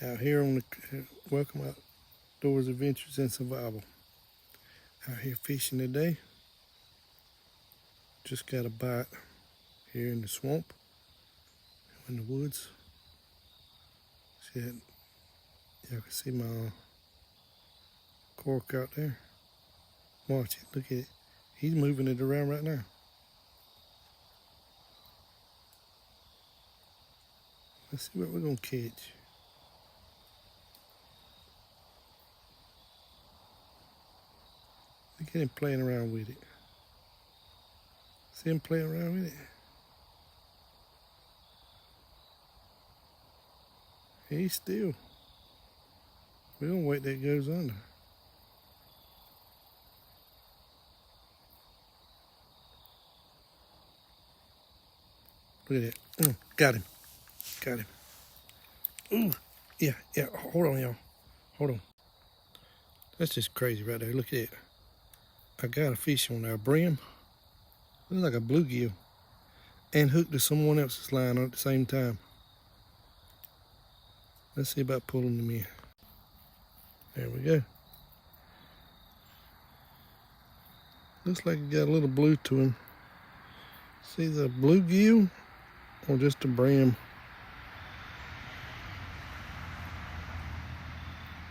Out here on the Welcome Outdoors Adventures and Survival. Out here fishing today. Just got a bite here in the swamp, in the woods. See that? Y'all can see my cork out there. Watch it, look at it. He's moving it around right now. Let's see what we're gonna catch. Look at him playing around with it. See him playing around with it? He's still. We don't wait till it goes under. Look at that. Got him. Got him. Ooh. Yeah. Hold on, y'all. Hold on. That's just crazy right there. Look at it. I got a fish on there, a brim. Looks like a bluegill. And hooked to someone else's line at the same time. Let's see about pulling them in. There we go. Looks like he got a little blue to him. See the bluegill or just a brim?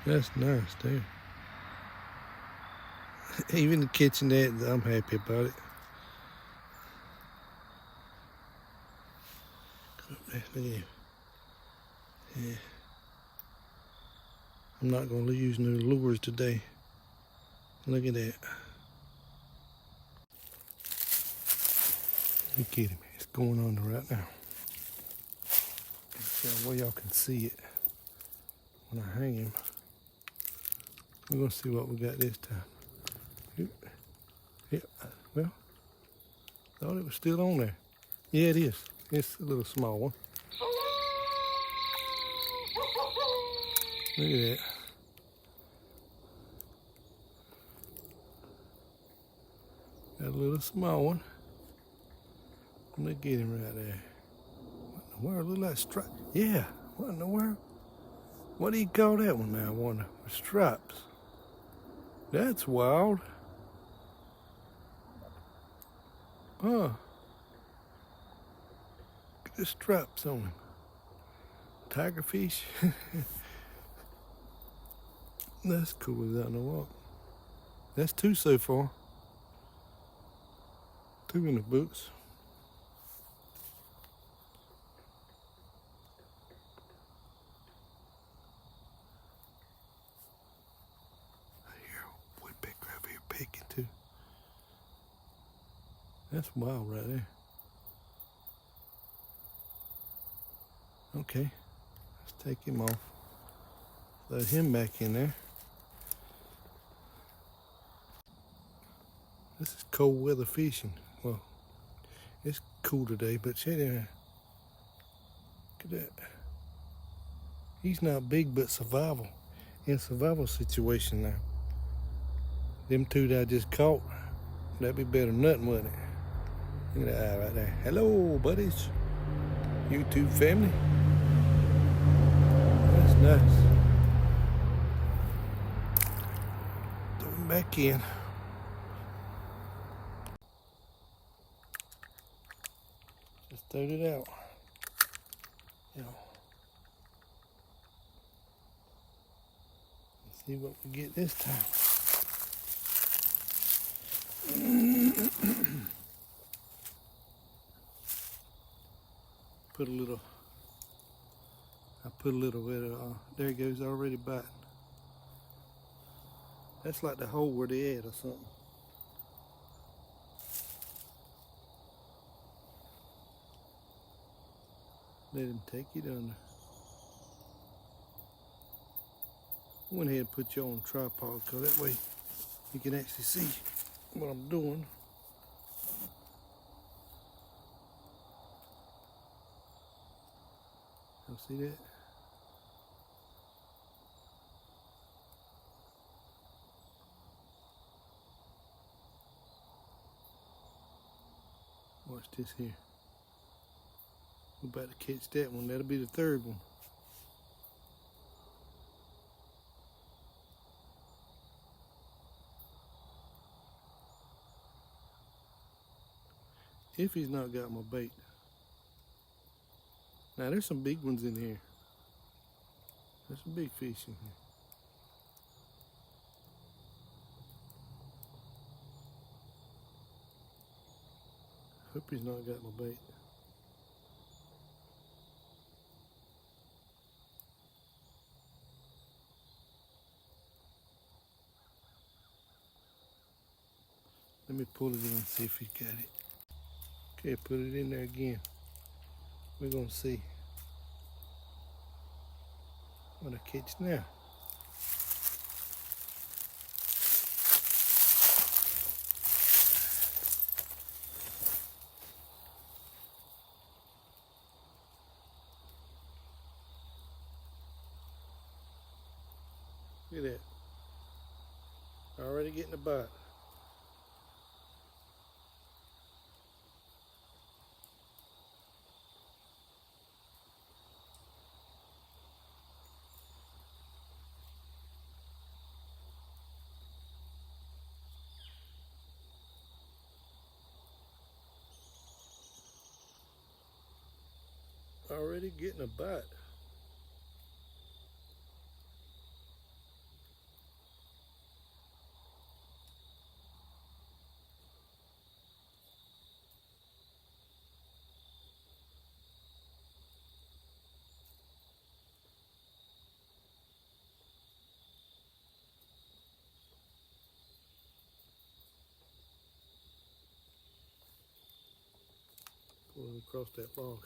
That's nice, dude. Even catching that, I'm happy about it. Look at him. Yeah. I'm not going to use no lures today. Look at that. Look at him. It's going under right now. Well, y'all can see it when I hang him. We're going to see what we got this time. Yeah, well, thought it was still on there. Yeah, it is. It's a little small one. Look at that. Got a little small one. Look at him right there. What in the world? Look like stripes. Yeah, what in the world? What do you call that one now, I wonder? With stripes. That's wild. Huh. Look at the stripes on him. Tiger fish. That's cool as I know what. That's two so far. Two in the books. I hear a woodpecker over here pecking too. That's wild right there. Okay, let's take him off. Let him back in there. This is cold weather fishing. Well, it's cool today, but check it out. Look at that. He's not big, but survival. In survival situation now. Them two that I just caught, that'd be better than nothing, wouldn't it? Look at that eye right there. Hello, buddies. YouTube family. That's nice. Throw him back in. Just throwed it out. Yeah. Let's see what we get this time. I put a little bit of, there it goes, already biting. That's like the hole where they at or something. Let him take it under. I went ahead and put you on a tripod because that way you can actually see what I'm doing. Y'all see that? Watch this here. We're about to catch that one. That'll be the third one. if he's not got my bait. Now there's some big ones in here. There's some big fish in here. Hope he's not got my bait. Let me pull it in and see if he got it. Okay, put it in there again. We're gonna see what I catch now. Look at that. Already getting a bite. Already getting a bite. Pull it across that log.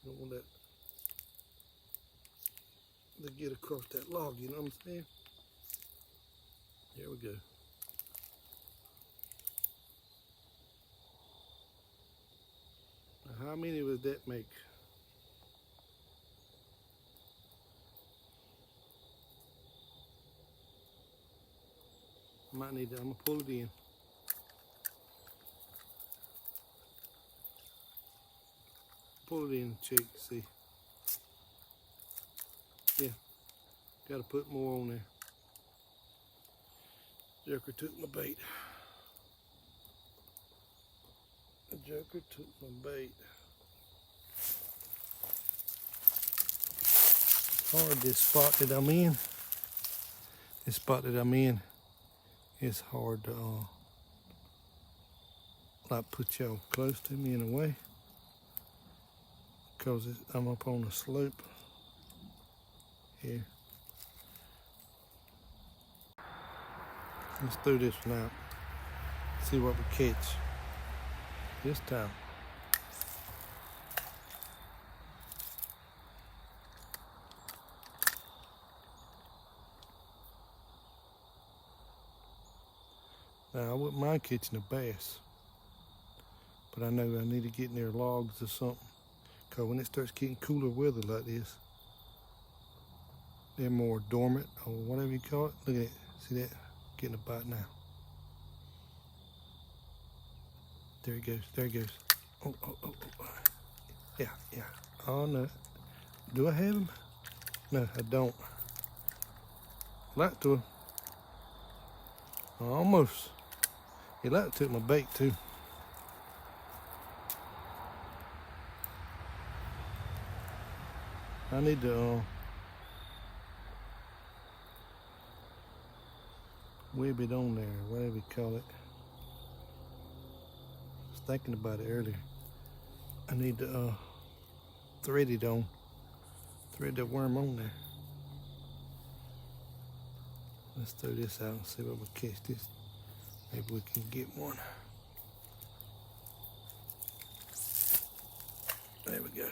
Don't want that to get across that log, you know what I'm saying? There we go. Now how many would that make? I might need to, I'm gonna pull it in. Pull it in and check, see. Yeah, gotta put more on there. Joker took my bait. The Joker took my bait. It's hard, this spot that I'm in. This spot that I'm in, it's hard to like put y'all close to me in a way. Because I'm up on the slope here. Let's throw this one out. See what we catch this time. Now I wouldn't mind catching a bass, but I know I need to get near logs or something. Because when it starts getting cooler weather like this, they're more dormant or whatever you call it. Look at it. See that? Getting a bite now. There he goes. There he goes. Oh, oh, oh, oh. Yeah, yeah. Oh, no. Do I have him? No, I don't. Like to. Almost. He like took my bait, too. I need to web it on there, whatever you call it. I was thinking about it earlier. I need to thread it on, thread that worm on there. Let's throw this out and see what we catch this. Maybe we can get one. There we go.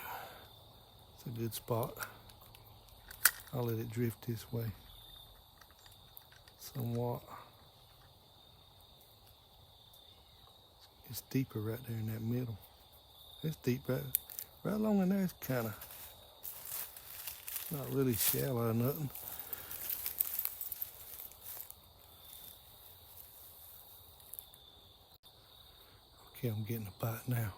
It's a good spot. I'll let it drift this way somewhat. It's deeper right there in that middle. It's deep right along in there. It's kind of not really shallow or nothing. Okay, I'm getting a bite now.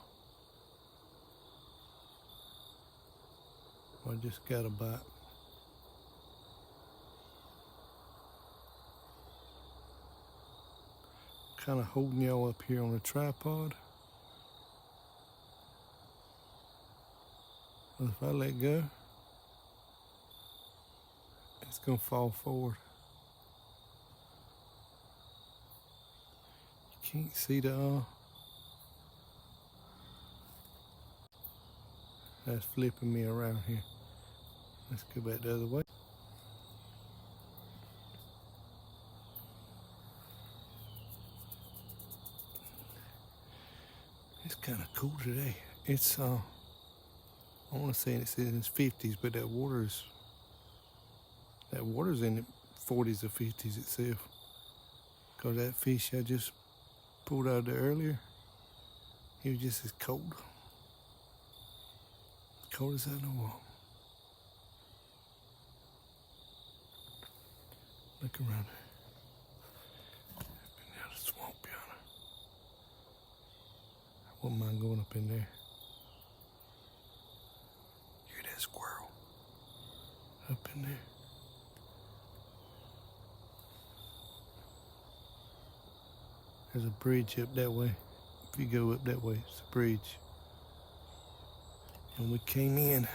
I just got a bite. Kind of holding y'all up here on a tripod. But if I let go, it's gonna fall forward. You can't see the that's flipping me around here. Let's go back the other way. It's kind of cool today. It's I want to say it's in its 50s, but that water's in the 40s or 50s itself. Cause that fish I just pulled out of there earlier, he was just as cold. Cold as I know of. Look around there. Been down the swamp yonder. I wouldn't mind going up in there. Hear that squirrel up in there. There's a bridge up that way. If you go up that way, it's a bridge. And we came in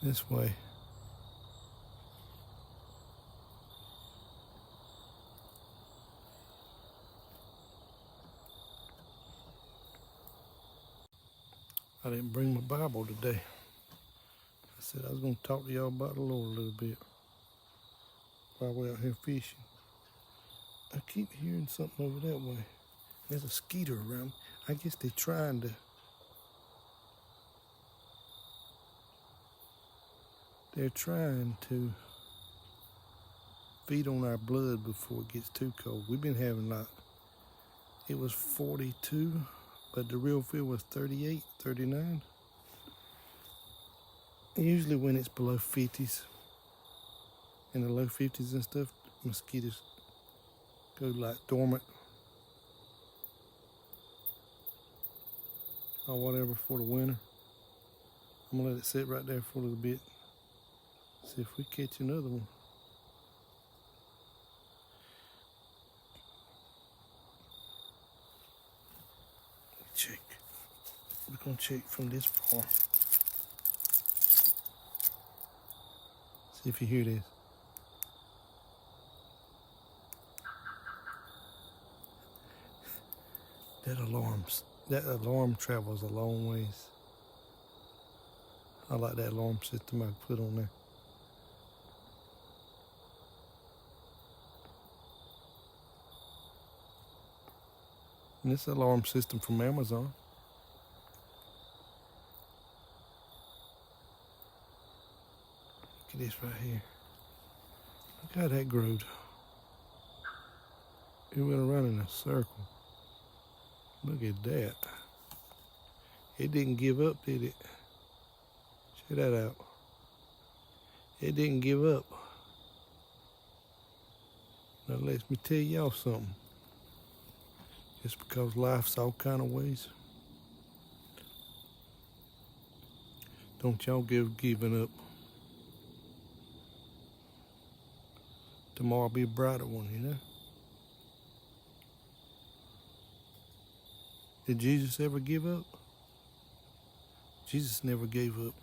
this way. I didn't bring my Bible today. I said I was going to talk to y'all about the Lord a little bit while we're out here fishing. I keep hearing something over that way. There's a skeeter around. I guess they're trying to feed on our blood before it gets too cold. We've been having it was 42, but the real feel was 38, 39. Usually when it's below 50s, in the low 50s and stuff, mosquitoes go like dormant or whatever for the winter. I'm gonna let it sit right there for a little bit. See if we catch another one. Check. We're gonna check from this far. See if you hear this. That alarm travels a long ways. I like that alarm system I put on there. And this alarm system from Amazon. Look at this right here. Look how that growed. It went around in a circle. Look at that. It didn't give up, did it? Check that out. It didn't give up. Now let me tell y'all something. Just because life's all kind of ways, don't y'all giving up. Tomorrow will be a brighter one, you know? Did Jesus ever give up? Jesus never gave up.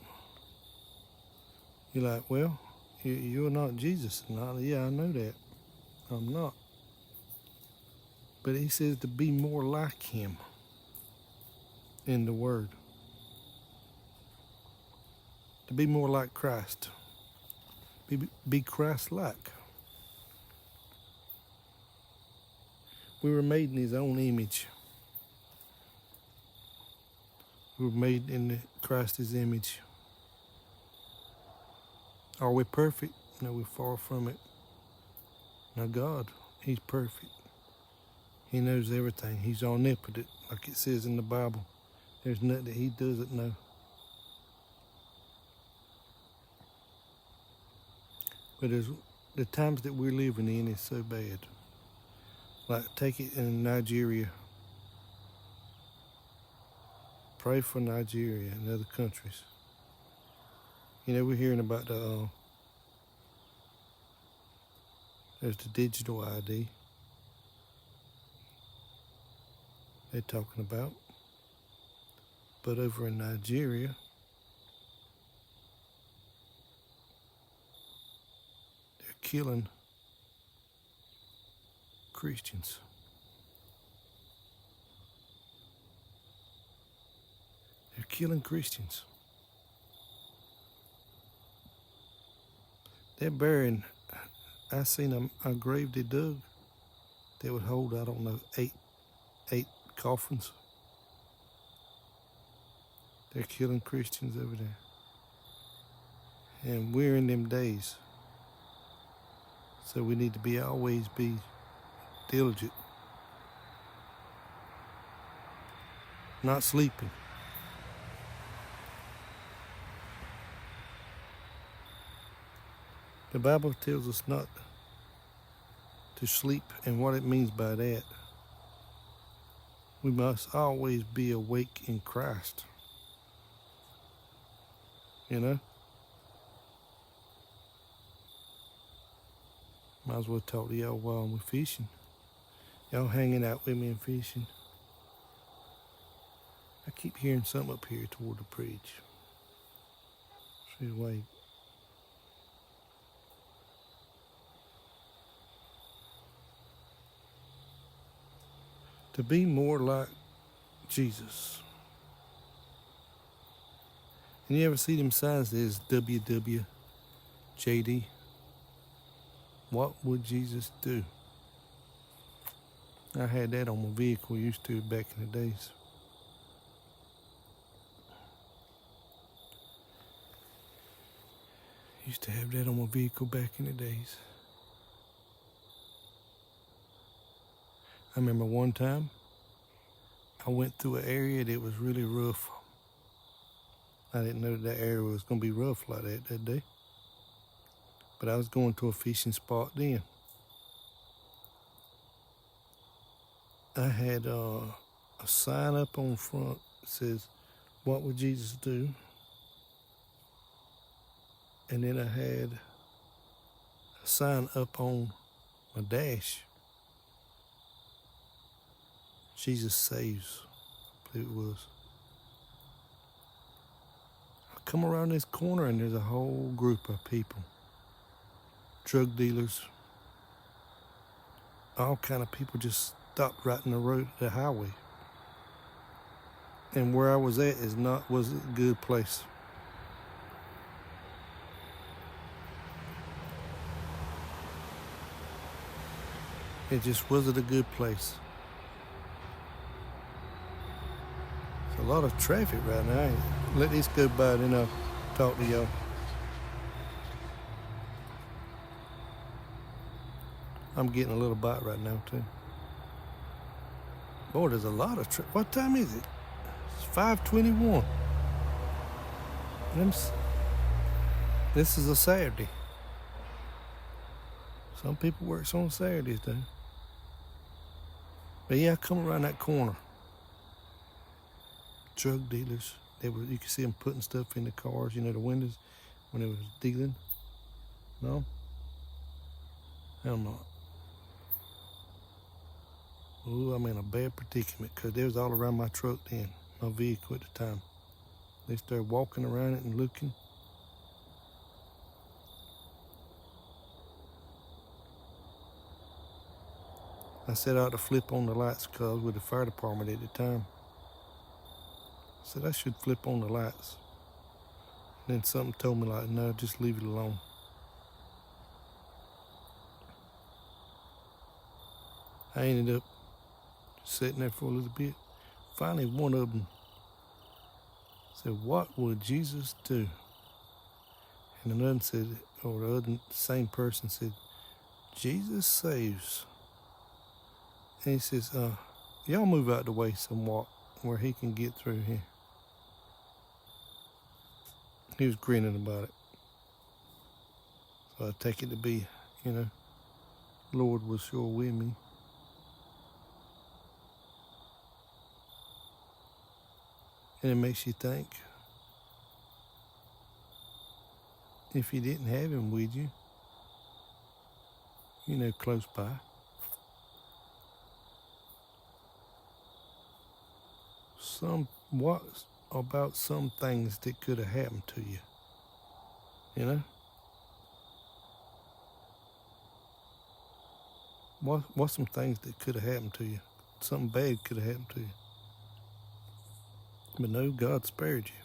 You're like, well, you're not Jesus. Yeah, I know that. I'm not. But he says to be more like him in the word. To be more like Christ. Be Christ-like. We were made in his own image. We were made in Christ's image. Are we perfect? No, we're far from it. Now God, he's perfect. He knows everything. He's omnipotent, like it says in the Bible. There's nothing that he doesn't know. But the times that we're living in is so bad. Like, take it in Nigeria. Pray for Nigeria and other countries. You know, we're hearing about there's the digital ID they're talking about. but over in Nigeria, they're killing Christians. They're killing Christians. They're burying, I seen a grave they dug that would hold, I don't know, eight coffins. They're killing Christians over there. And we're in them days. So we need to always be diligent. Not sleeping. The Bible tells us not to sleep, and what it means by that, we must always be awake in Christ. You know? Might as well talk to y'all while we're fishing. Y'all hanging out with me and fishing. I keep hearing something up here toward the bridge. Should wait. To be more like Jesus. And you ever see them signs that says WWJD? What would Jesus do? I had that on my vehicle, used to back in the days. Used to have that on my vehicle back in the days. I remember one time I went through an area that was really rough. I didn't know that area was going to be rough like that day. But I was going to a fishing spot then. I had a sign up on front that says, "What would Jesus do?" And then I had a sign up on my dash. Jesus saves, I believe it was. I come around this corner and there's a whole group of people. Drug dealers. All kind of people just stopped right in the road, the highway. And where I was at was a good place. It just wasn't a good place. There's a lot of traffic right now. Let this go by, then I'll talk to y'all. I'm getting a little bite right now too. Boy, there's a lot of traffic. What time is it? It's 5:21. This is a Saturday. Some people work on Saturdays though. But yeah, I come around that corner. Drug dealers. You could see them putting stuff in the cars, the windows, when they was dealing. No? Hell no. Ooh, I'm in a bad predicament because they was all around my truck then, my vehicle at the time. They started walking around it and looking. I said I ought to flip on the lights because I was with the fire department at the time. I said I should flip on the lights. And then something told me like, no, just leave it alone. I ended up sitting there for a little bit. Finally, one of them said, "What would Jesus do?" And another said, or the same person said, "Jesus saves." And he says, "Y'all move out the way somewhat where he can get through here." He was grinning about it. So I take it to be, Lord was sure with me. And it makes you think, if you didn't have him with you, close by, about some things that could have happened to you. You know? What's some things that could have happened to you? Something bad could have happened to you. But no, God spared you,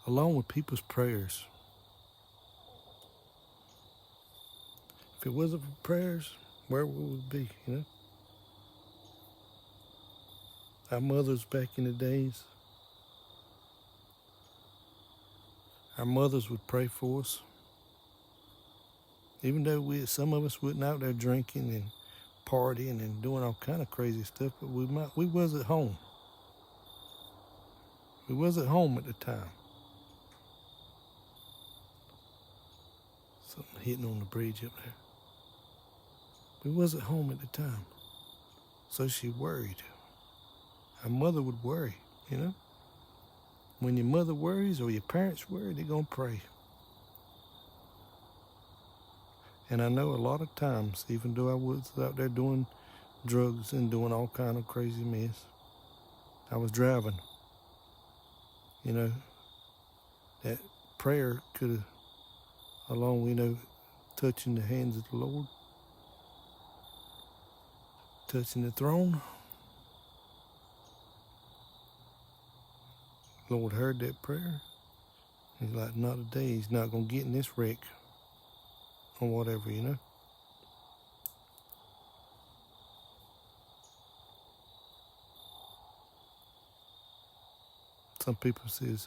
along with people's prayers. If it wasn't for prayers, where would we be, you know? Our mothers back in the days, our mothers would pray for us. Even though some of us wasn't out there drinking and partying and doing all kind of crazy stuff, but we was at home. We was at home at the time. Something hitting on the bridge up there. We was at home at the time. So she worried. Our mother would worry, you know? When your mother worries or your parents worry, they're going to pray. And I know a lot of times, even though I was out there doing drugs and doing all kind of crazy mess, I was driving. You know, that prayer could have, along, you know, touching the hands of the Lord, touching the throne. Lord heard that prayer. He's like, not today. He's not going to get in this wreck or whatever, you know. Some people says,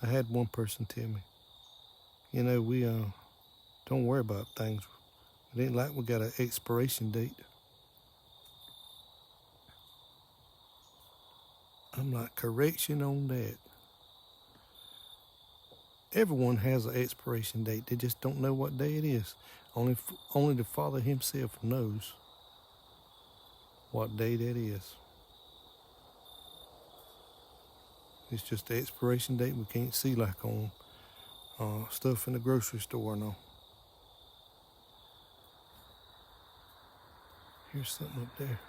I had one person tell me, you know, we don't worry about things. It ain't like we got an expiration date. I'm like, correction on that. Everyone has an expiration date. They just don't know what day it is. Only the Father himself knows what day that is. It's just the expiration date we can't see, like on stuff in the grocery store and all. Here's something up there.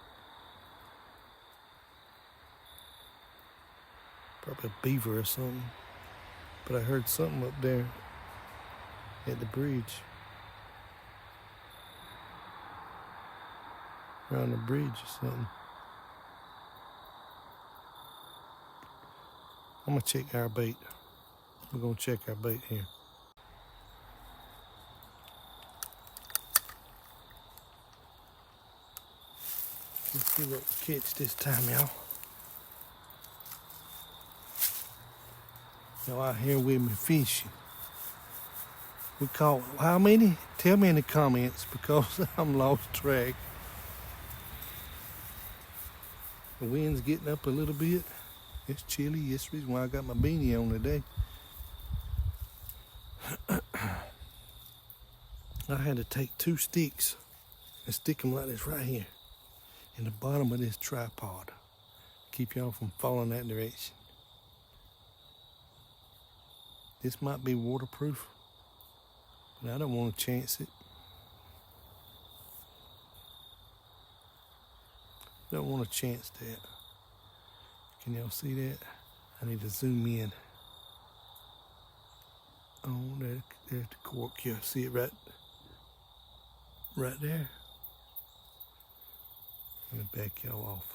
Probably a beaver or something. But I heard something up there at the bridge. Around the bridge or something. I'm going to check our bait. We're going to check our bait here. Let's see what we catch this time, y'all. Y'all out here with me fishing. We caught how many? Tell me in the comments because I'm lost track. The wind's getting up a little bit. It's chilly. That's the reason why I got my beanie on today. I had to take 2 sticks and stick them like this right here in the bottom of this tripod. Keep y'all from falling that direction. This might be waterproof, but I don't want to chance it. Don't want to chance that. Can y'all see that? I need to zoom in. Oh, there's the cork here. See it right there? Let me back y'all off.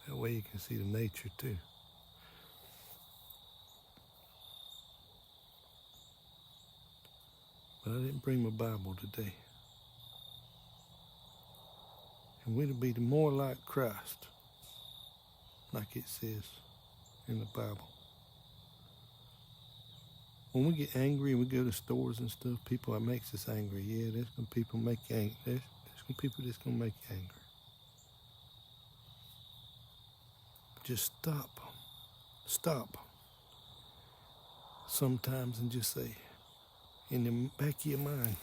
That way you can see the nature too. But I didn't bring my Bible today. And we'll be more like Christ, like it says in the Bible. When we get angry and we go to stores and stuff, people, it makes us angry. Yeah, there's some people make you angry. There's some people that's gonna make you angry. Just stop sometimes and just say, in the back of your mind,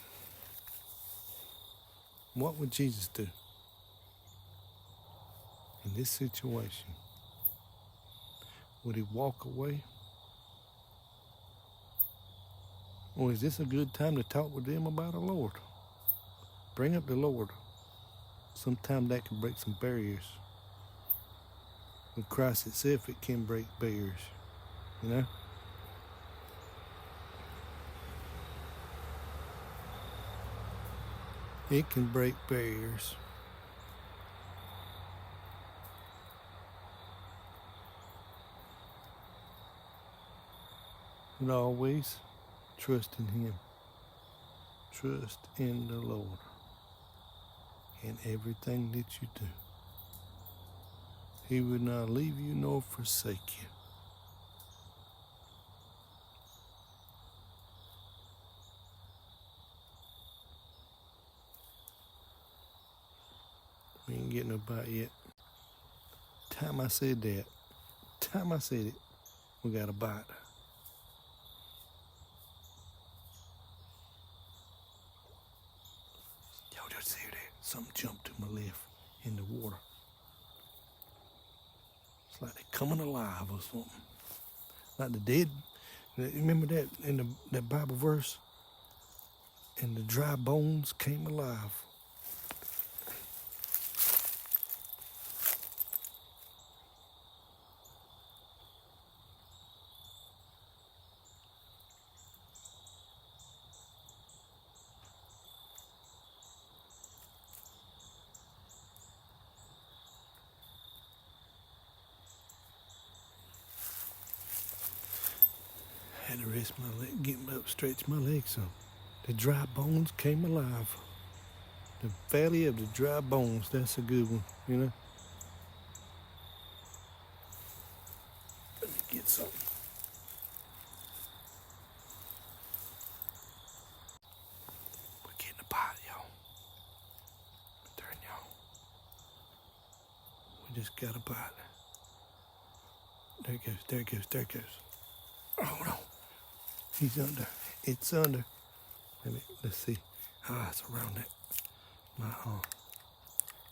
what would Jesus do in this situation? Would he walk away? Or is this a good time to talk with them about the Lord? Bring up the Lord. Sometimes that can break some barriers With Christ itself, it can break barriers, you know? It can break barriers. But always trust in Him. Trust in the Lord in everything that you do. He would not leave you nor forsake you. We ain't getting no bite yet. Time I said that, time I said it, we got a bite. Y'all just hear that? Something jumped to my left in the water. It's like they're coming alive or something. Like the dead. Remember that in that Bible verse? And the dry bones came alive. I had to rest my leg, get up, stretch my legs some. The dry bones came alive. The valley of the dry bones, that's a good one, you know? Let me get something. We're getting a bite, y'all. Turn, y'all. We just got a bite. There it goes, there it goes, there it goes. Oh no. He's under. It's under. Let's see. Ah, it's around that. My arm.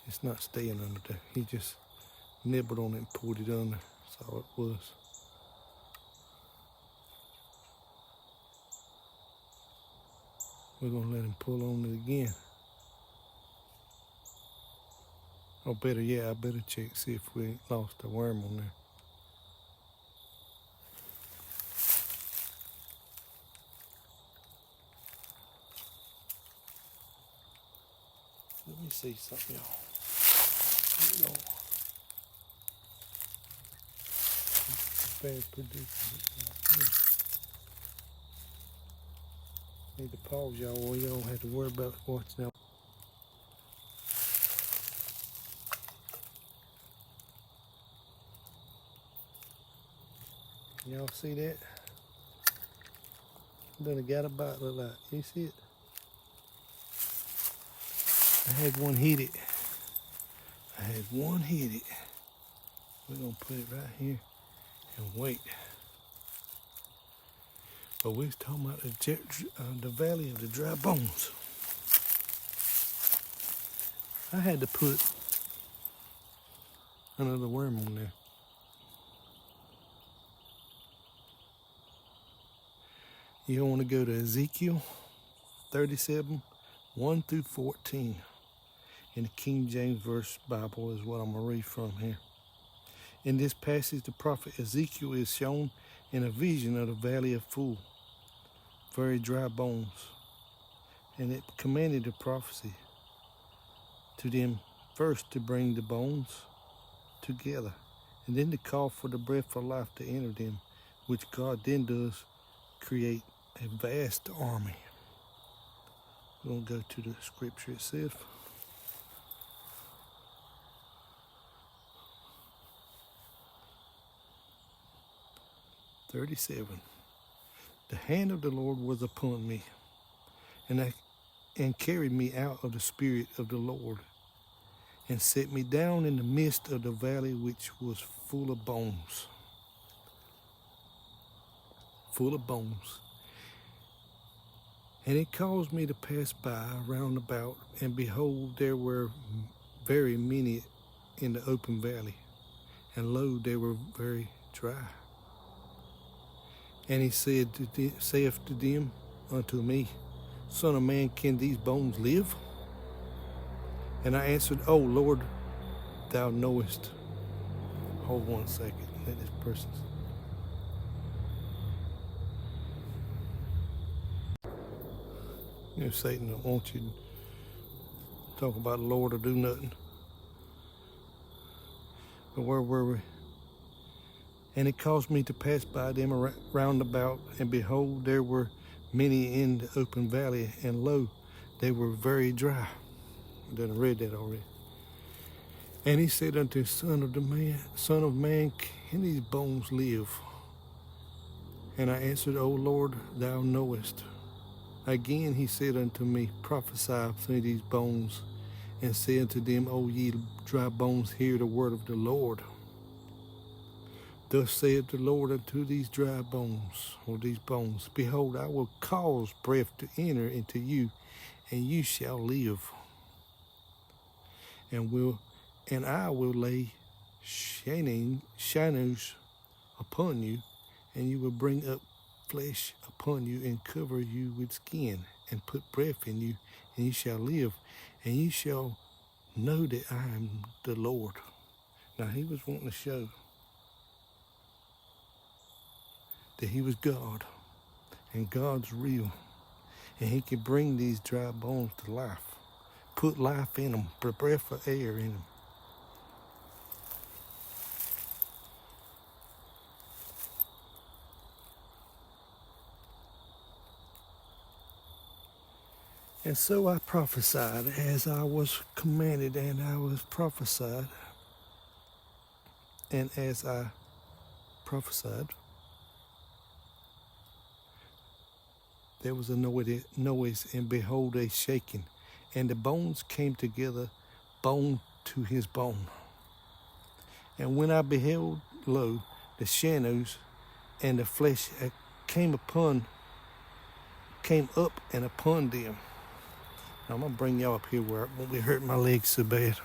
It's not staying under there. He just nibbled on it and pulled it under. That's all it was. We're gonna let him pull on it again. Oh, better, yeah, I better check, see if we ain't lost a worm on there. Let me see something, y'all. You know, bad predicament. Need to pause, y'all, or you don't have to worry about watching out. Y'all see that? Done got a bite, look like. You see it? I had one hit it. We're gonna put it right here and wait. But we was talking about the valley of the dry bones. I had to put another worm on there. You want to go to Ezekiel 37, 1 through 14. In the King James Verse Bible is what I'm going to read from here. In this passage, the prophet Ezekiel is shown in a vision of the valley of full, very dry bones. And it commanded the prophecy to them first to bring the bones together, and then to call for the breath of life to enter them, which God then does create a vast army. We're going to go to the scripture itself. "37. The hand of the Lord was upon me, and carried me out of the spirit of the Lord, and set me down in the midst of the valley which was full of bones." Full of bones. "And it caused me to pass by round about, and behold, there were very many in the open valley, and lo, they were very dry. And he saith to them unto me, Son of man, can these bones live? And I answered, O Lord, thou knowest. Hold 1 second. Let this person's. You know, Satan don't want you to talk about the Lord or do nothing. But where were we? And it caused me to pass by them round about, and behold, there were many in the open valley, and lo, they were very dry. I done read that already. And he said unto Son of man, can these bones live? And I answered, O Lord, thou knowest. Again he said unto me, prophesy through these bones, and say unto them, O ye dry bones, hear the word of the Lord. Thus saith the Lord unto these dry bones, or these bones, behold, I will cause breath to enter into you, and you shall live. And I will lay shadows upon you, and you will bring up flesh upon you, and cover you with skin, and put breath in you, and you shall live, and you shall know that I am the Lord. Now he was wanting to show that he was God, and God's real, and he can bring these dry bones to life, put life in them, put breath of air in them. And so I prophesied as I was commanded, and I was prophesied. And as I prophesied, there was a noise, and behold, a shaking, and the bones came together, bone to his bone. And when I beheld, lo, the shadows and the flesh came up and upon them. Now I'm gonna bring y'all up here where it won't be hurting my legs so bad.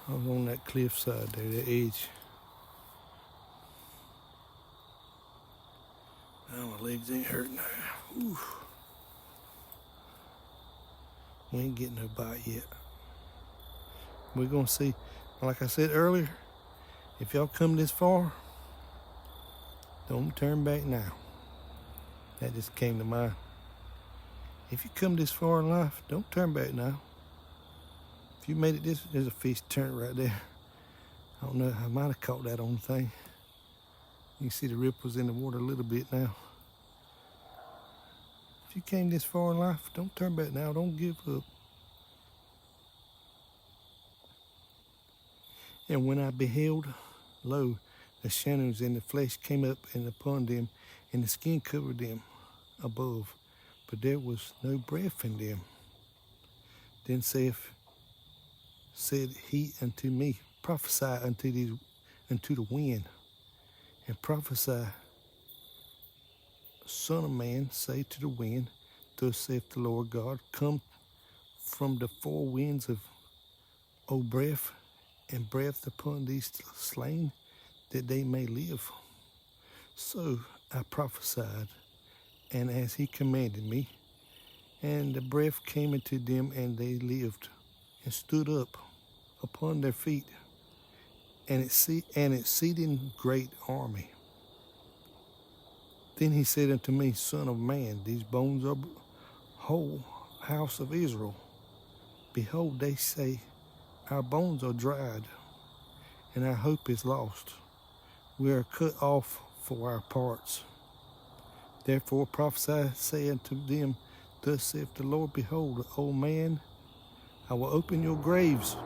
I was on that cliff side there, that edge. Now my legs ain't hurting. Ooh. We ain't getting no bite yet. We're gonna see. Like I said earlier, if y'all come this far, don't turn back now. That just came to mind. If you come this far in life, don't turn back now. If you made it this, there's a fish turn right there. I don't know, I might have caught that on the thing. You can see the ripples in the water a little bit now. If you came this far in life, don't turn back now, don't give up. And when I beheld, lo, the shadows and the flesh came up and upon them, and the skin covered them above, but there was no breath in them. Then said he unto me, prophesy unto the wind, and prophesy, Son of man, say to the wind, thus saith the Lord God, come from the four winds of, O breath, and breath upon these slain, that they may live. So I prophesied, and as he commanded me, and the breath came into them, and they lived, and stood up upon their feet, an exceeding great army. Then he said unto me, Son of man, these bones are whole house of Israel. Behold, they say, our bones are dried, and our hope is lost. We are cut off for our parts. Therefore prophesy, say unto them, thus saith the Lord, behold, O man, I will open your graves,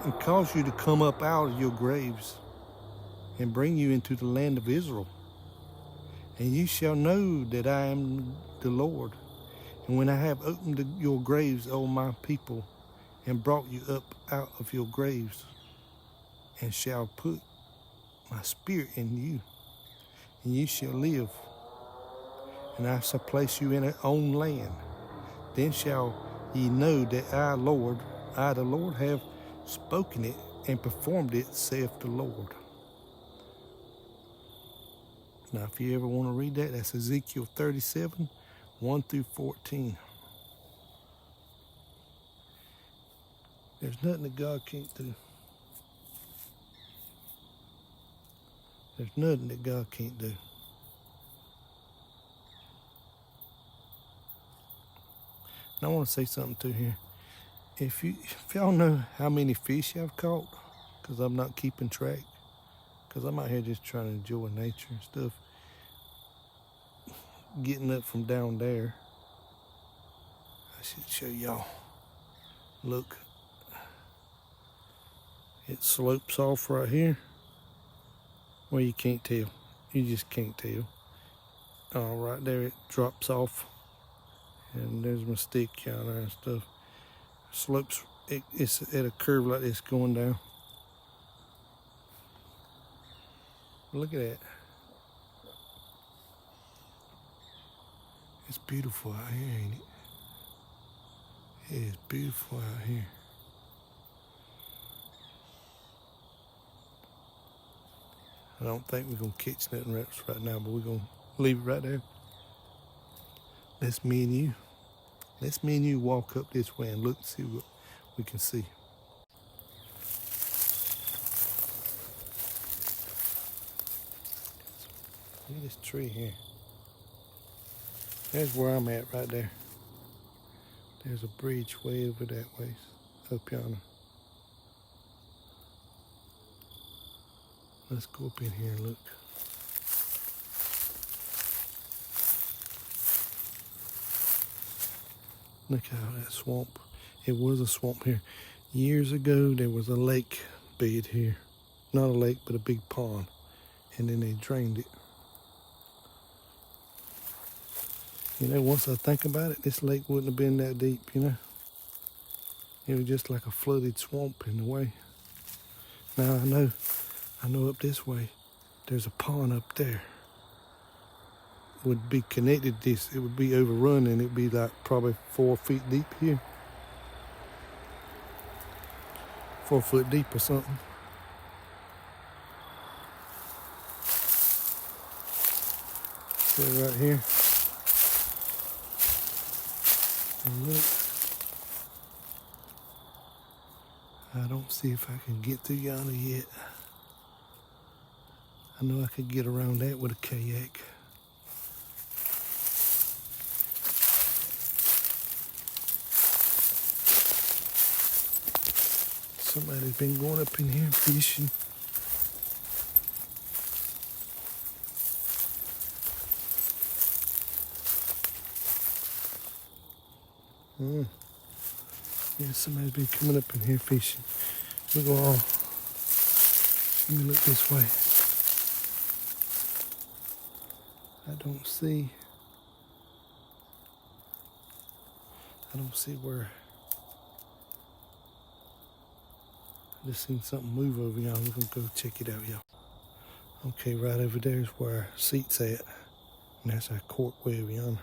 and cause you to come up out of your graves, and bring you into the land of Israel. And you shall know that I am the Lord. And when I have opened your graves, O my people, and brought you up out of your graves, and shall put my spirit in you, and you shall live, and I shall place you in your own land. Then shall ye know that I, the Lord, have spoken it and performed it, saith the Lord. Now, if you ever want to read that, that's Ezekiel 37, 1 through 14. There's nothing that God can't do. There's nothing that God can't do. And I want to say something too here. If y'all know how many fish I've caught, because I'm not keeping track, because I'm out here just trying to enjoy nature and stuff, getting up from down there, I should show y'all. Look, it slopes off right here. Well, you can't tell. You just can't tell. Right there, it drops off, and there's my stick out there and stuff. Slopes. It's at a curve like this going down. Look at that. It's beautiful out here, ain't it? It is beautiful out here. I don't think we're going to catch nothing right now, but we're going to leave it right there. Let's me and you walk up this way and look and see what we can see. Look at this tree here. There's where I'm at right there. There's a bridge way over that way, up yonder. Let's go up in here and look. Look how that swamp, it was a swamp here. Years ago, there was a lake bed here. Not a lake, but a big pond. And then they drained it. You know, once I think about it, this lake wouldn't have been that deep, you know. It was just like a flooded swamp in a way. Now I know up this way, there's a pond up there. Would be connected to this, it would be overrun and it'd be like probably 4 feet deep here. 4 foot deep or something. So right here. And look. I don't see if I can get through yonder yet. I know I could get around that with a kayak. Somebody's been going up in here fishing. Yeah, somebody's been coming up in here fishing. We'll go on. Let me look this way. I don't see where. I just seen something move over y'all. We're gonna go check it out, y'all. Okay, right over there is where our seat's at. And that's our court way over yonder.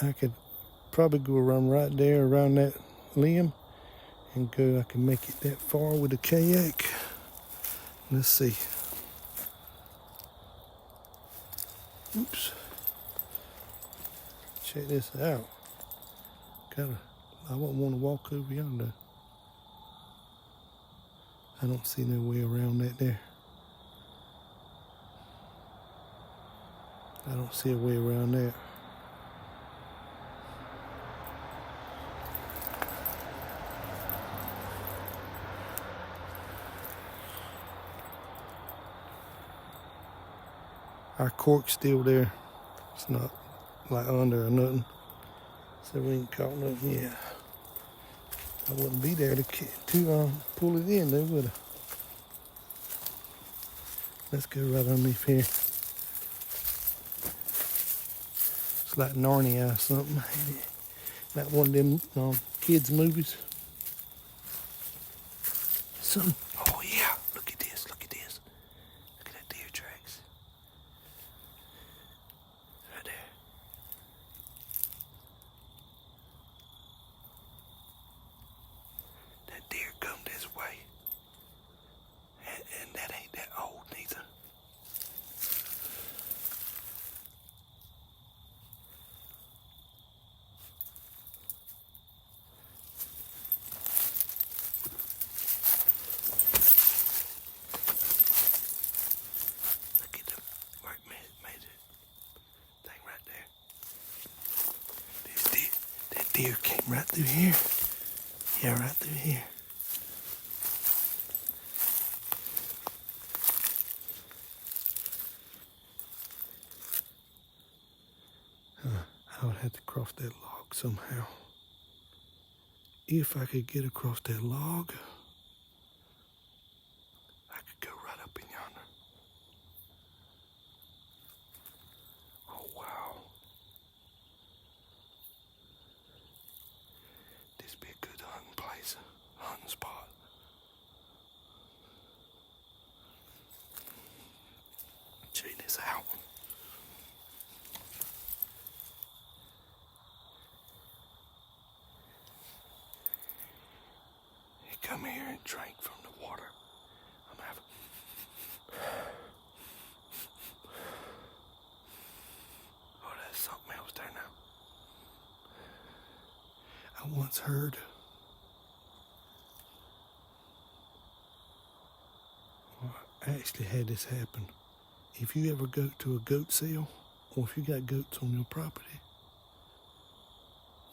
I could probably go around right there, around that limb, and go. I can make it that far with a kayak. Let's see. Oops. Check this out. I wouldn't want to walk over yonder. I don't see no way around that there. I don't see a way around that. Our cork's still there. It's not like under or nothing. So we ain't caught nothing yet. I wouldn't be there to pull it in though, would I? Let's go right underneath here. It's like Narnia or something. Like one of them kids' movies. Something. Oh yeah, look at this, look at this. Look at that deer tracks. Right there. That deer come this way. And that ain't that old neither. Right through here. Yeah, right through here. I would have to cross that log somehow. If I could get across that log, I could go right up in yonder. Oh, wow. This would be a good hunting place, hunting spot. Check this out. He come here and drank from the water. I'm having... Oh, that's something else there now. I once heard I actually had this happen. If you ever go to a goat sale, or if you got goats on your property,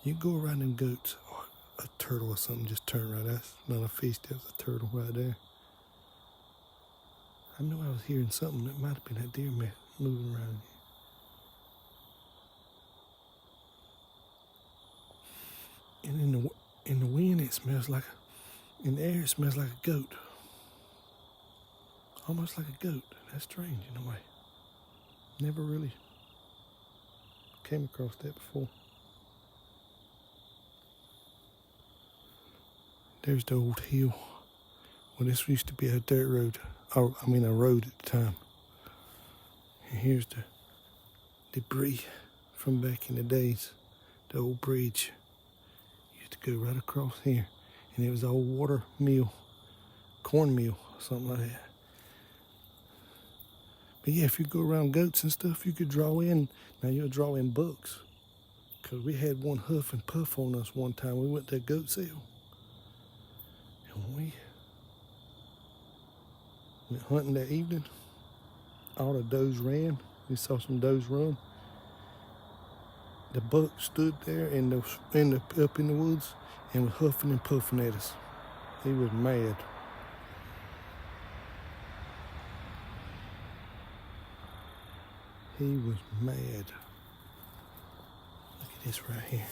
you go around them goats, or a turtle or something just turned right. That's not a fish, that was a turtle right there. I knew I was hearing something. That might have been that deer moving around. And in the wind, it smells like, in the air, it smells like a goat. Almost like a goat. That's strange in a way. Never really came across that before. There's the old hill. Well, this used to be a dirt road. Or, I mean, a road at the time. And here's the debris from back in the days. The old bridge. Used to go right across here. And it was an old water mill, corn mill, or something like that. But yeah, if you go around goats and stuff, you could draw in. Now you'll draw in bucks. Because we had one huff and puff on us one time. We went to a goat sale. And we went hunting that evening. All the does ran. We saw some does run. The buck stood there up in the woods and was huffing and puffing at us. He was mad. He was mad. Look at this right here.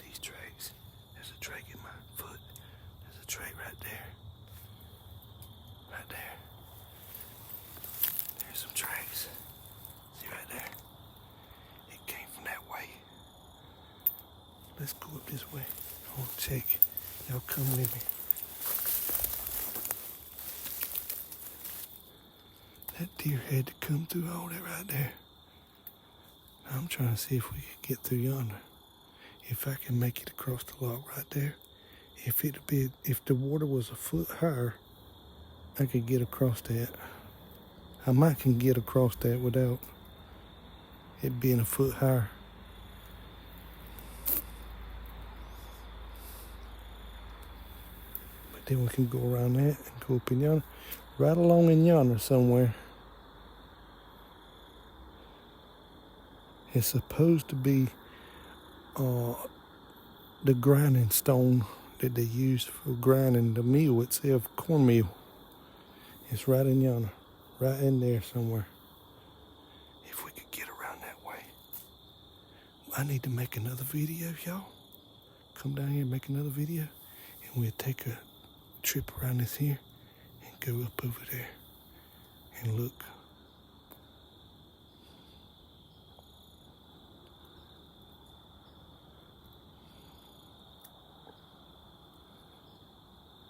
These tracks. There's a track in my foot. There's a track right there. Right there. There's some tracks. See right there? It came from that way. Let's go up this way. I want to check. Y'all come with me. That deer had to come through all that right there. Now I'm trying to see if we can get through yonder. If I can make it across the log right there. If the water was a foot higher, I could get across that. I might can get across that without it being a foot higher. But then we can go around that and go up in yonder. Right along in yonder somewhere. It's supposed to be the grinding stone that they use for grinding the meal itself, cornmeal. It's right in yonder, right in there somewhere. If we could get around that way. I need to make another video, y'all. Come down here and make another video. And we'll take a trip around this here and go up over there and look.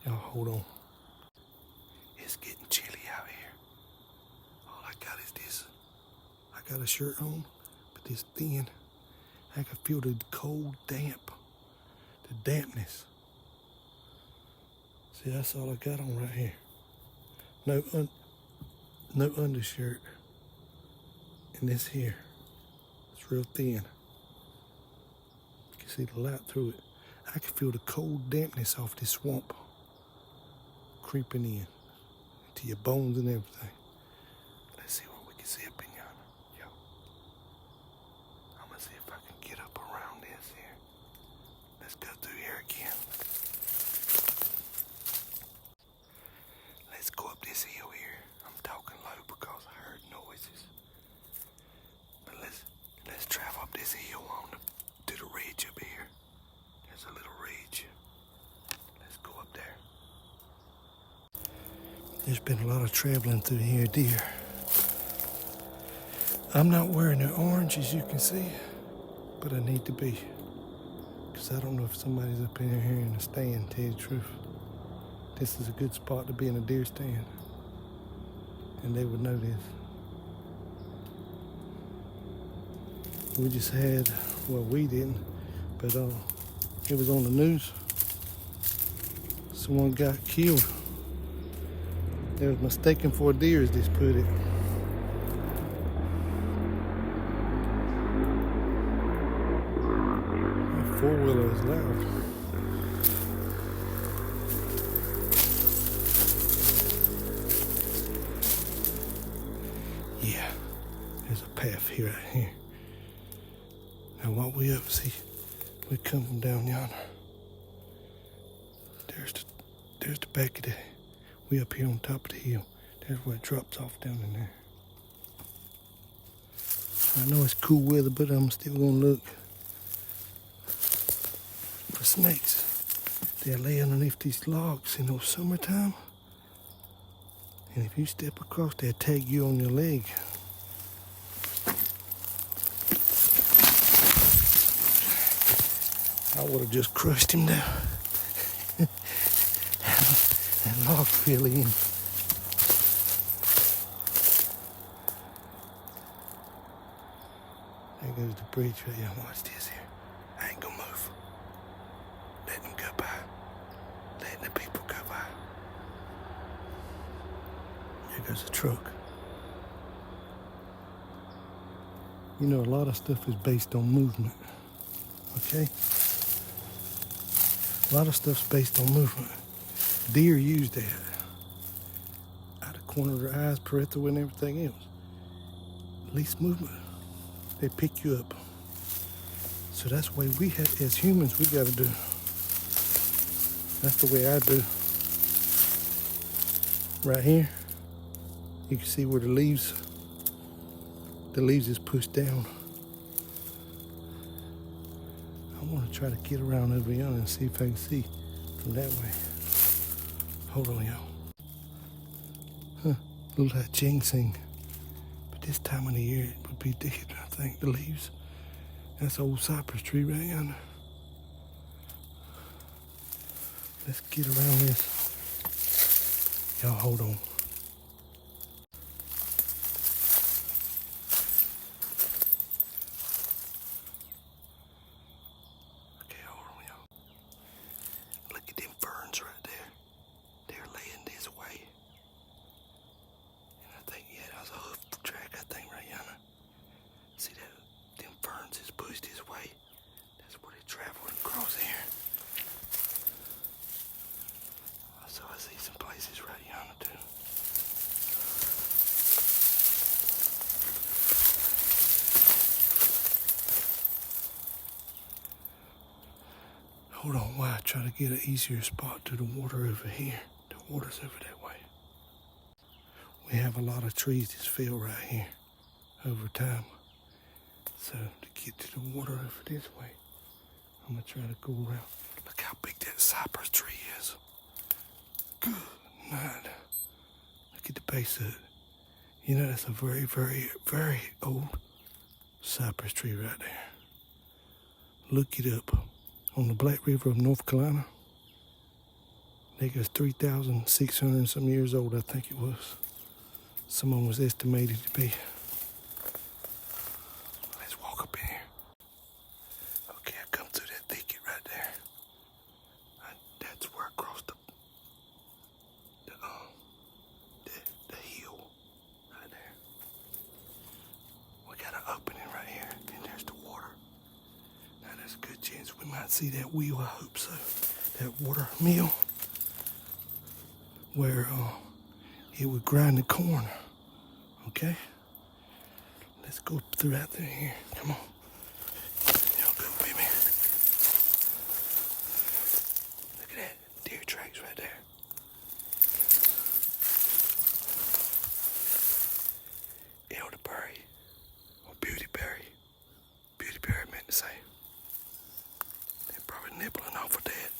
Y'all hold on. It's getting chilly out here. All I got is this. I got a shirt on, but it's thin. I can feel the cold damp, the dampness. See, that's all I got on right here. No undershirt. And this here, it's real thin. You can see the light through it. I can feel the cold dampness off this swamp creeping in to your bones and everything. Let's see what we can see up in yonder. Yo, I'm gonna see if I can get up around this here. There's been a lot of traveling through here, deer. I'm not wearing the orange, as you can see, but I need to be. Because I don't know if somebody's up in here in a stand, to tell you the truth. This is a good spot to be in a deer stand. And they would know this. We just had, well, we didn't, but it was on the news. Someone got killed. They was mistaken for a deer, as they put it. That four-wheeler is loud. Yeah, there's a path here, right here. Now while we up, see, we come from down yonder. There's the back of the, we up here on top of the hill. There's where it drops off down in there. I know it's cool weather, but I'm still gonna look for snakes. They lay underneath these logs in the summertime. And if you step across, they'll tag you on your leg. I would have just crushed him down. That log fell in. There goes the bridge right here. Watch this here. I ain't gonna move. Let them go by. Letting the people go by. There goes the truck. You know, a lot of stuff is based on movement. Okay? A lot of stuff's based on movement. Deer use that. Out of the corner of their eyes, peripheral and everything else. Least movement. They pick you up. So that's the way we have, as humans, we gotta do. That's the way I do. Right here, you can see where the leaves is pushed down. I want to try to get around over here and see if I can see from that way. Hold on, y'all. Huh, look like ginseng. But this time of the year it would be dead, I think, the leaves. That's an old cypress tree right yonder. Let's get around this. Y'all hold on. Hold on while I try to get an easier spot to the water over here. The water's over that way. We have a lot of trees that's fell right here over time. So to get to the water over this way, I'm gonna try to go around. Look how big that cypress tree is. Good night. Look at the base of it. You know, that's a very, very, very old cypress tree right there. Look it up. On the Black River of North Carolina. I think it's 3,600 some years old, I think it was. Someone was estimated to be. Let's walk up in here. Okay, I come through that thicket right there. That's where I crossed the hill right there. We got an opening right here, and there's the water. Now there's a good chance we might see that wheel, I hope so. That water mill where it would grind the corn. Okay? Let's go through out there here. Come on. Y'all go with me. Look at that. Deer tracks right there. Elderberry. Or beautyberry. Beautyberry meant to say. They're probably nibbling off of that.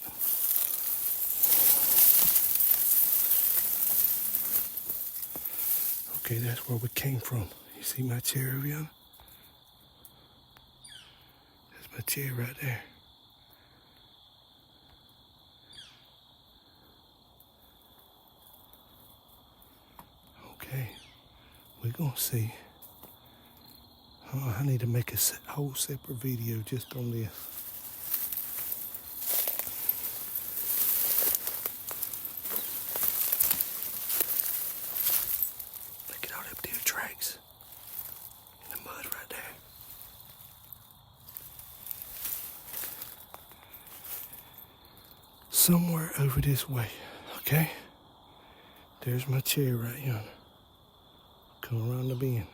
Okay, that's where we came from. You see my chair over yonder? That's my chair right there. Okay, we're gonna see. Oh, I need to make a whole separate video just on this. Look at all them deer tracks in the mud right there. Somewhere over this way, okay? There's my chair right yonder. Come around the bend.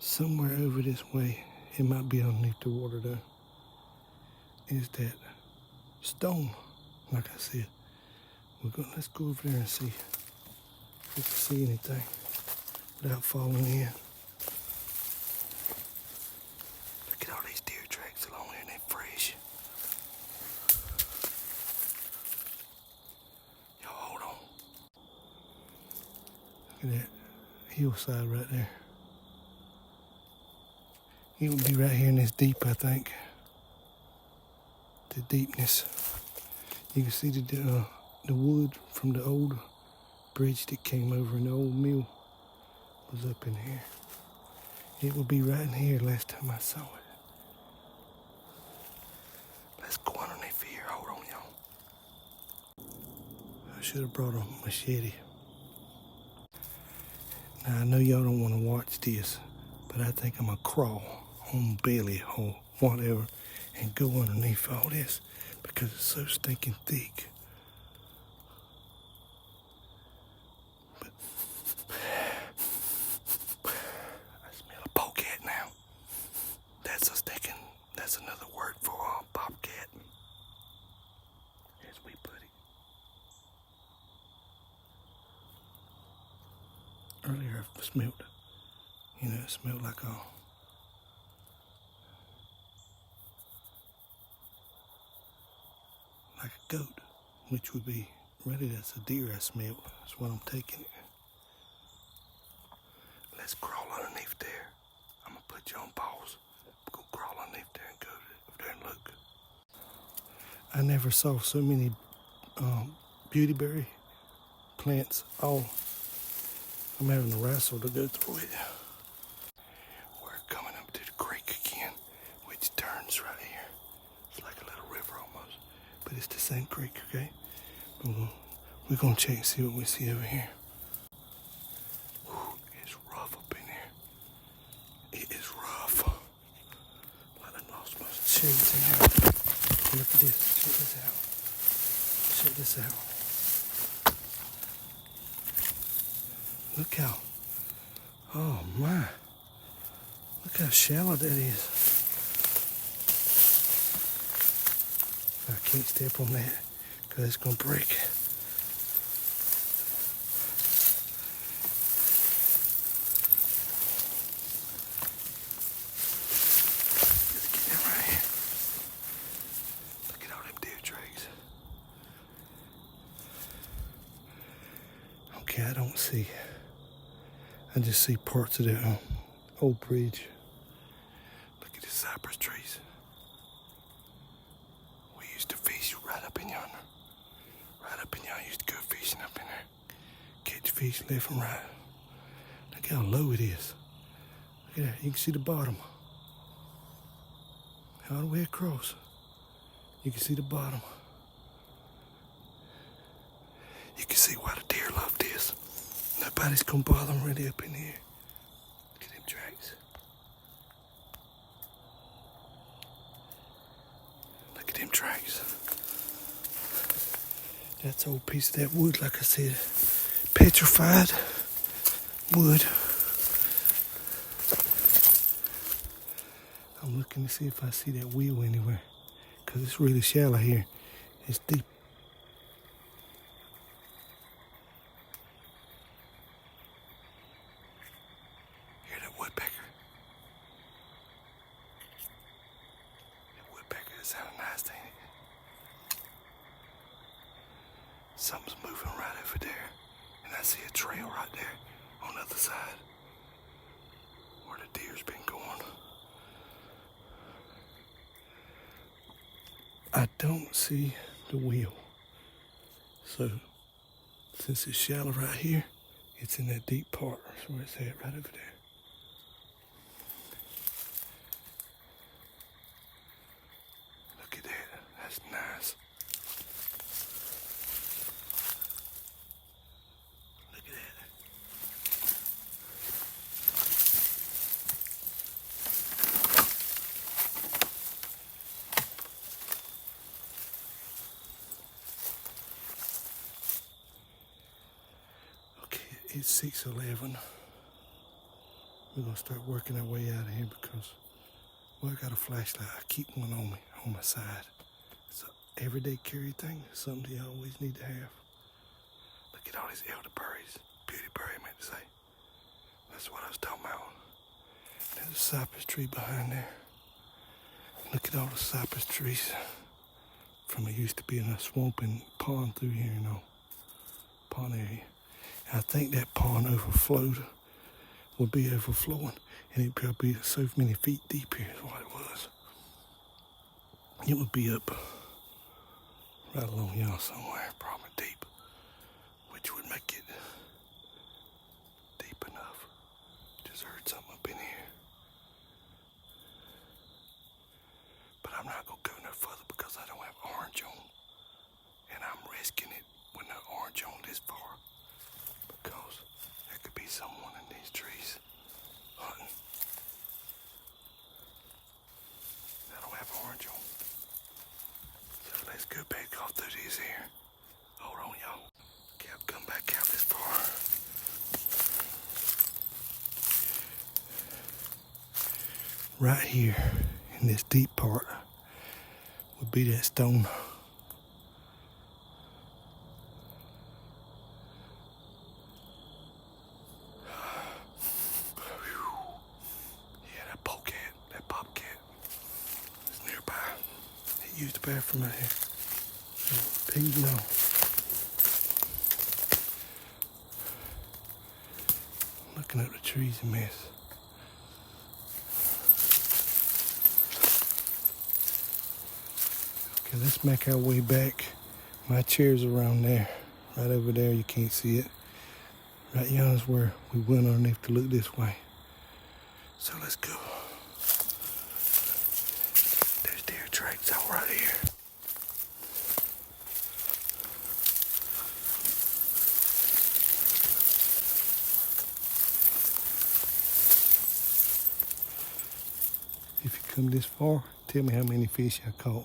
Somewhere over this way, it might be underneath the water though, is that stone, like I said. Let's go over there and see if we can see anything without falling in. Look at all these deer tracks along here, and they're fresh. Y'all hold on. Look at that hillside right there. It would be right here in this deep, I think. The deepness. You can see the wood from the old bridge that came over, and the old mill was up in here. It would be right in here last time I saw it. Let's go underneath here. Hold on, y'all. I should have brought a machete. Now, I know y'all don't want to watch this, but I think I'm going to crawl on belly or whatever and go underneath all this because it's so stinking thick. But I smell a polecat now. That's another word for a bobcat, as we put it. Earlier I smelled, it smelled like a goat, which would be, really that's a deer I smelled. That's what I'm taking it. Let's crawl underneath there. I'm gonna put you on pause. Go crawl underneath there and go over there and look. I never saw so many beautyberry plants. Oh, I'm having to wrestle to go through it. We're coming up to the creek again, which turns right here. It's like a little river almost, but it's the same creek, okay? We're gonna check and see what we see over here. Whew, it's rough up in here. It is rough. I done lost my shades in here. Look at this. Check this out. Check this out. Look how, oh my, look how shallow that is. I can't step on that because it's going to break. Let's get that right here. Look at all them deer tracks. Okay, I don't see. I just see parts of that old bridge. Look at the cypress trees. We used to fish right up in yonder. Right up in yonder, used to go fishing up in there. Catch fish left and right. Look how low it is. Look at that, you can see the bottom. All the way across. You can see the bottom. You can see why the deer love this. Nobody's gonna bother them really up in here. Look at them tracks. Look at them tracks. That's an old piece of that wood, like I said. Petrified wood. I'm looking to see if I see that wheel anywhere, because it's really shallow here. It's deep. Something's moving right over there, and I see a trail right there. on the other side where the deer's been going. I don't see the wheel. So since it's shallow right here, it's in that deep part. That's where it's at, right over there. Look at that. That's nice. Look at that. Okay, it's 6:11. We're gonna start working our way out of here because, well, I got a flashlight. I keep one on me, on my side. It's an everyday carry thing, something you always need to have. Look at all these elderberries. Beautyberry, I meant to say. That's what I was talking about. There's a cypress tree behind there. Look at all the cypress trees from it used to be in a swamp and pond through here, you know, pond area. And I think that pond overflowed, would be overflowing, and it'd probably be so many feet deep here is what it was. It would be up right along y'all somewhere, probably deep, which would make it deep enough. Just heard something up in here. But I'm not gonna go no further because I don't have orange on. And I'm risking it with no orange on this far. Because there could be someone in these trees hunting. I don't have orange on. So let's go back off through these here. Hold on, y'all. Okay, I've come back out this far. Right here in this deep part would be that stone. Yeah, that polecat, that bobcat is nearby. He used the bathroom out here. Pete, no. Looking up the trees a mess. Okay, let's make our way back. My chair's around there. Right over there, you can't see it. Right yonder's where we went underneath to look this way. So let's go. There's deer tracks out right here. If you come this far, tell me how many fish I caught.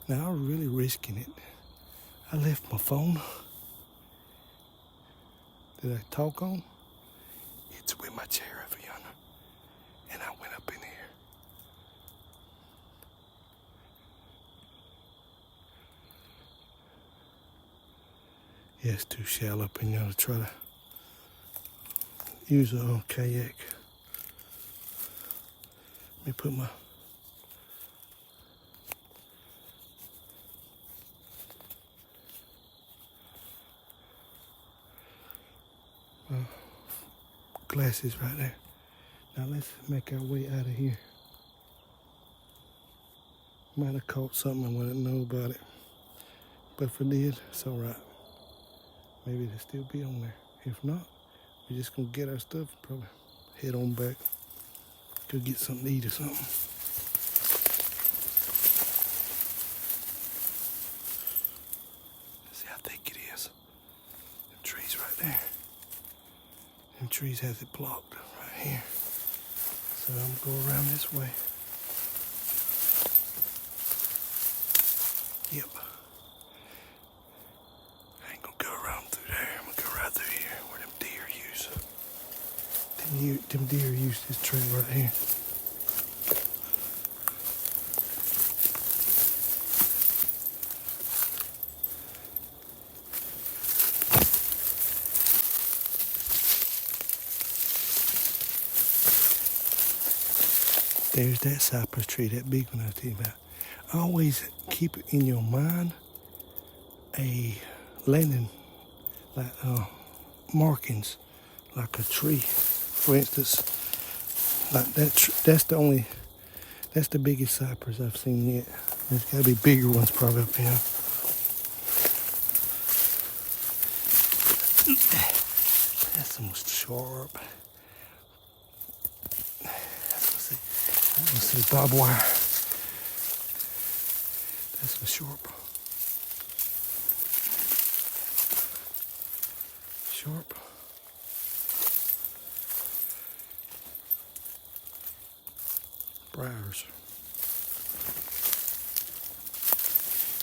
Now I'm really risking it. I left my phone. Did I talk on? It's with my chair over yonder. And I went up in here. Yeah, it's too shallow up in yonder to try to use a kayak. Let me put my glasses right there. Now let's make our way out of here. Might have caught something I wouldn't know about it. But if I did, it's alright. Maybe it'll still be on there. If not, we're just gonna get our stuff, probably head on back. Go get something to eat or something. See how thick it is. Them trees right there. Them trees has it blocked right here. So I'm gonna go around this way. Yep. I ain't gonna go around through there. I'm gonna go right through here where them deer use. Them deer use this trail right here. There's that cypress tree, that big one I was telling you about. Always keep in your mind a landing, like markings like a tree. For instance, like that's the biggest cypress I've seen yet. There's gotta be bigger ones probably up here. That's almost sharp. Let's see barbed wire. That's some sharp. Sharp. Briars.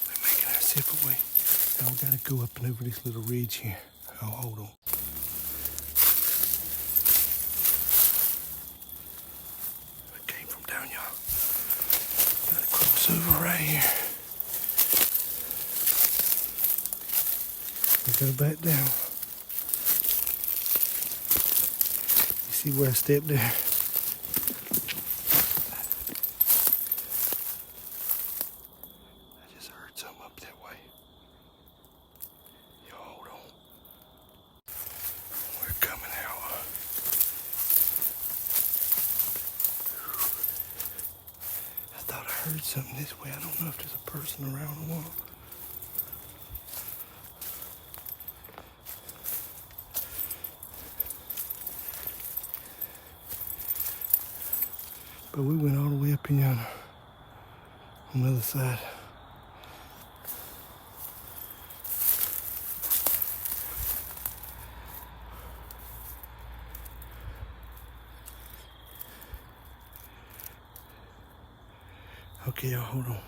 We're making our zipper way. Now we gotta go up and over this little ridge here. Oh, hold on. I came from down y'all. Gotta cross over right here. We go back down. You see where I stepped there? I just heard something up that way. Y'all hold on. We're coming out. I thought I heard something this way. I don't know if there's a person around or what. But we went all the way up in yonder, on the other side. Okay, y'all, hold on.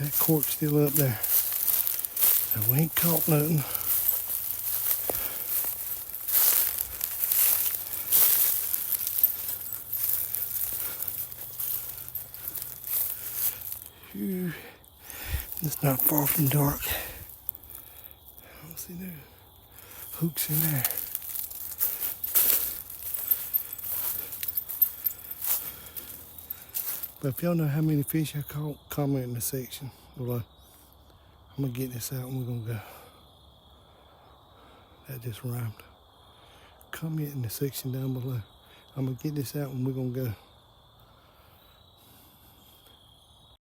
That cork's still up there. So we ain't caught nothing. Phew. It's not far from dark. I don't see no hooks in there. But if y'all know how many fish I caught, comment in the section below. I'm gonna get this out and we're gonna go. That just rhymed. Comment in the section down below. I'm gonna get this out and we're gonna go.